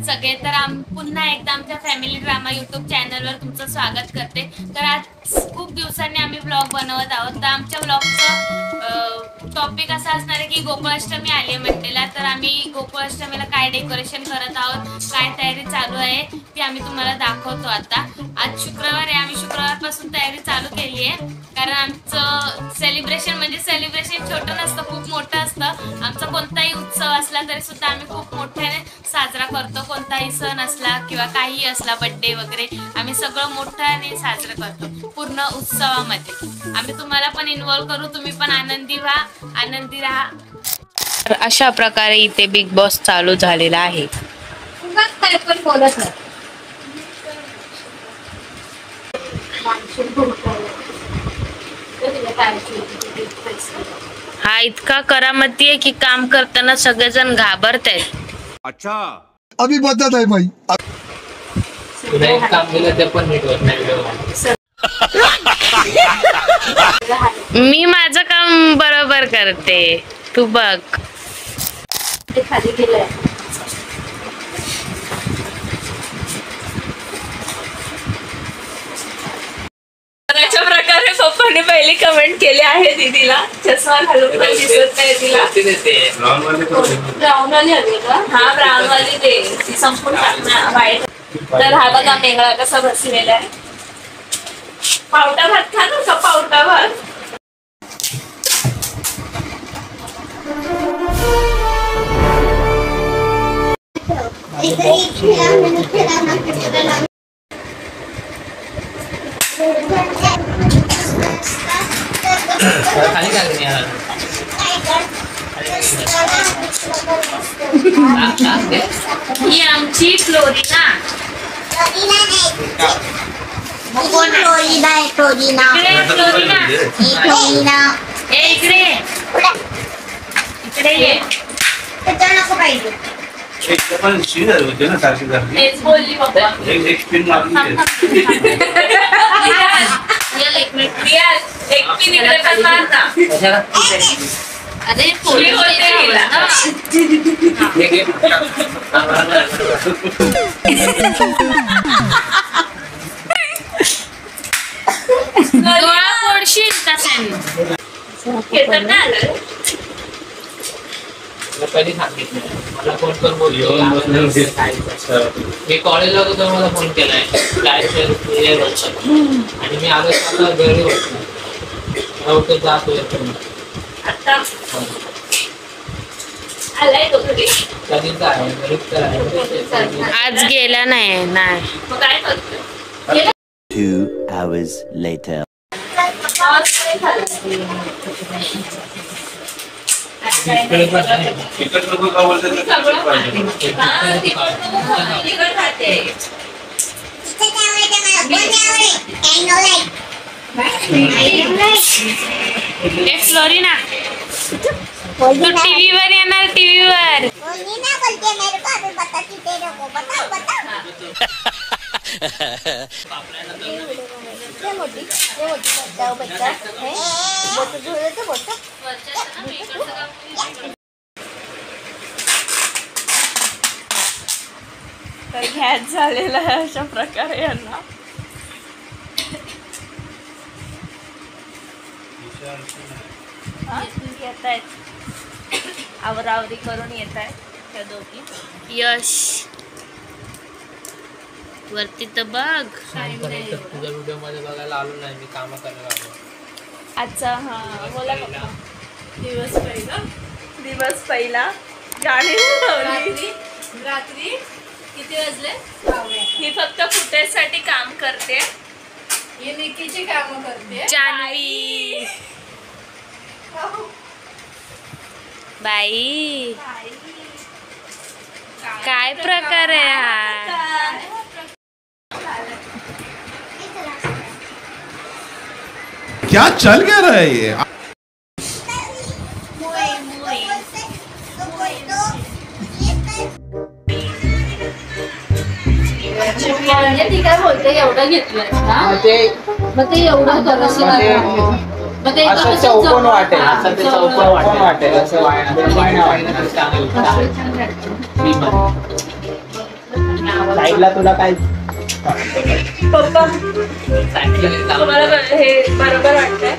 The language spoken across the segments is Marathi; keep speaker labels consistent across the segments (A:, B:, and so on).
A: सगळे तर पुन्हा एकदा आमच्या फॅमिली ड्रामा यूट्यूब चॅनलवर तुमचं स्वागत करते। तर आज खूप दिवसांनी आम्ही व्लॉग बनवत आहोत। तर आमच्या व्लॉगचं टॉपिक असा असणार आहे की गोकुळाष्टमी आली आहे मंडेला। तर आम्ही गोकुळाष्टमीला काय डेकोरेशन करत आहोत, काय तयारी चालू आहे ती आम्ही तुम्हाला दाखवतो। आता आज शुक्रवार आहे, आम्ही शुक्रवारपासून तयारी चालू केली आहे। कारण आमचं सेलिब्रेशन म्हणजे सेलिब्रेशन छोटं नसतं, खूप मोठं असतं। आमचा कोणताही उत्सव असला तरी सुद्धा आम्ही खूप मोठ्याने साजरा करतो। कोणताही सण असला किंवा काही असला, बर्थडे वगैरे, आम्ही सगळं मोठ्याने साजरा करतो पूर्ण उत्सवामध्ये। आम्ही तुम्हाला पण इन्व्हॉल्व करू, तुम्ही पण आनंदी व्हा, आनंदी राहा।
B: तर अशा प्रकारे इथे बिग बॉस चालू झालेला आहे। हा इतका करामती आहे की काम करताना सगळेजण घाबरतात।
C: अच्छा
D: अभी बदत आहे भाई।
E: काम केलं ते पण नीट होत नाही।
B: मी माझं काम बरोबर करते, तू बघ।
A: खाली गेलंय अशा प्रकारे पप्पाने पहिली कमेंट केली आहे दीदीला। चष्मा घालून पण दिसत नाही तिला। ब्राऊन वाली हवी का? हा ब्राऊन वाली दे, ती संपूर्ण टाकणार वाईट। तर हा बघा मेंगळा कसा बसलेला आहे। पावटा भात खा ना, पावटा भात।
E: खाली काय
A: ही आमची फ्लोरिना। इकडे ये।
C: पण शिजर होते ना सारखी सारखी।
A: तेच बोलली पप्पा।
C: एक स्पिन मारली।
A: एक पिन इकडे पण मार ना। अरे पोळी होते हिला ना। डोळा फोडशील कशाने? केतन नाही आलं
E: कधी सांगितलं मला फोन करून बोललो। मी कॉलेजला होतो तर मला फोन केलाय आणि मी आलो आता घरी होतो जातो
A: आता आलाय तो घरी।
E: कधीच आहे घरीच आहे।
B: आज गेला नाही।
A: मग काय करतो?
F: 2 hours later.
C: तिकट लोक का बोलतात?
B: फ्लोरिना तू टीव्हीवर येणार, टीव्हीवर।
A: तर गॅस झालेला आहे अशा प्रकारे यांना। येत आहेत, आवरावरी करून येत आहेत त्या दोघी।
B: यश वरती तर बघ।
E: तुझ्या व्हिडिओ मध्ये बघायला आलो नाही, मी काम करायला आलो।
A: अच्छा हा बोला पप्पा। दिवस पहिला गाणी रात्री किती वाजले? ही फक्त फुटेज साठी काम करते, ही निकीची काम करते।
B: जान्हवी बाई काय प्रकार आहे हा?
D: क्या चल क्या रहा है ये?
A: म्हणजे काय बोलते एवढं घेतलंय ना
E: मग ते
A: मग ते एवढं करायचं मग ते
E: असं चौकोन वाटेल, असं ते चौकोन वाटेल, असं साईडला तुला काय
A: पप्पा तुम्हाला हे बरोबर वाटतंय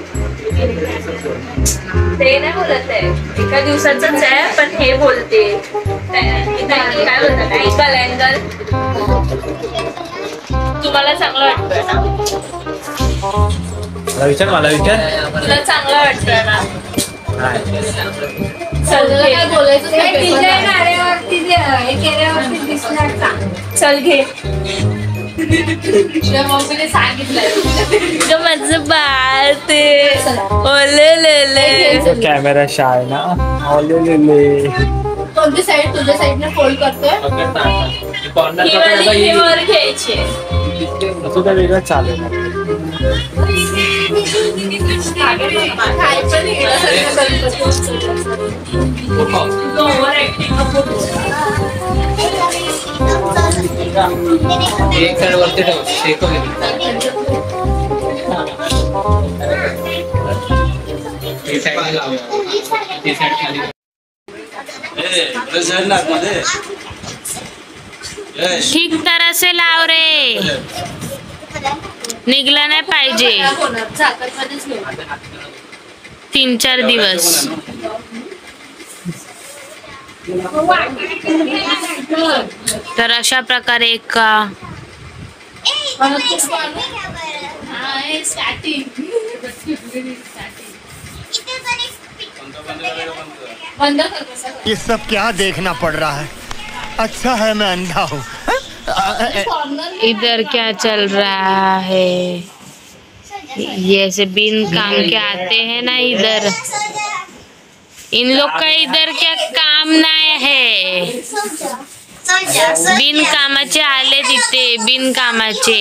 A: ते नाही बोलत आहे एका दिवसाचंच आहे पण हे बोलते काय बोलतात अँगल तुम्हाला चांगलं वाटतंय ना
E: विचार मला विचार
A: तुला चांगलं वाटतंय ना चल काय बोलायचं चल घे मम्मीने सांगितलं माझं बाळ ते ओले
E: कॅमेरा शाय ना
A: कोणती साईड तुझ्या साईडने फोल्ड करतोय वर घ्यायचे
E: सुद्धा वेगळं चालेल एक साइड वरती ठेव शेको
B: ठीक तरह से लाव रे निघलं नाही पाहिजे 3-4 दिवस तर अशा प्रकारे एका
G: ये सब क्या देखना पड़ रहा है अच्छा है मैं अंधा हूँ
B: इधर क्या चल रहा है ये ऐसे बिन काम के आते हैं ना इधर इन लोग का इधर क्या काम नाही है बिन कामाचे आले तिथे बिन कामाचे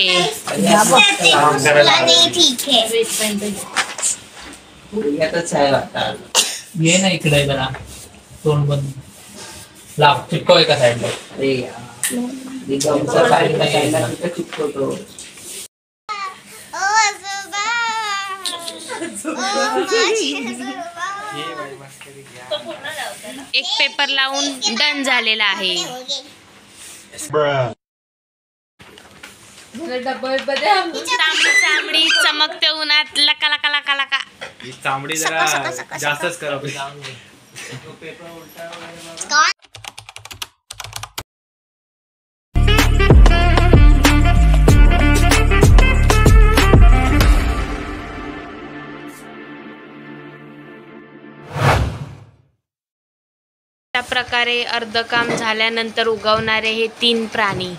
E: ये ना इकडे जरा तोंड बंद लाव चिपको एका साईडला चिपकवतो
B: एक पेपर लावून डन झालेला आहे चांबडी चमकते उन्हात लका लका लका लका
E: चांबडी जरा जास्तच करा
B: त्या प्रकारे अर्धकाम झाल्यानंतर उगवणारे हे 3 प्राणी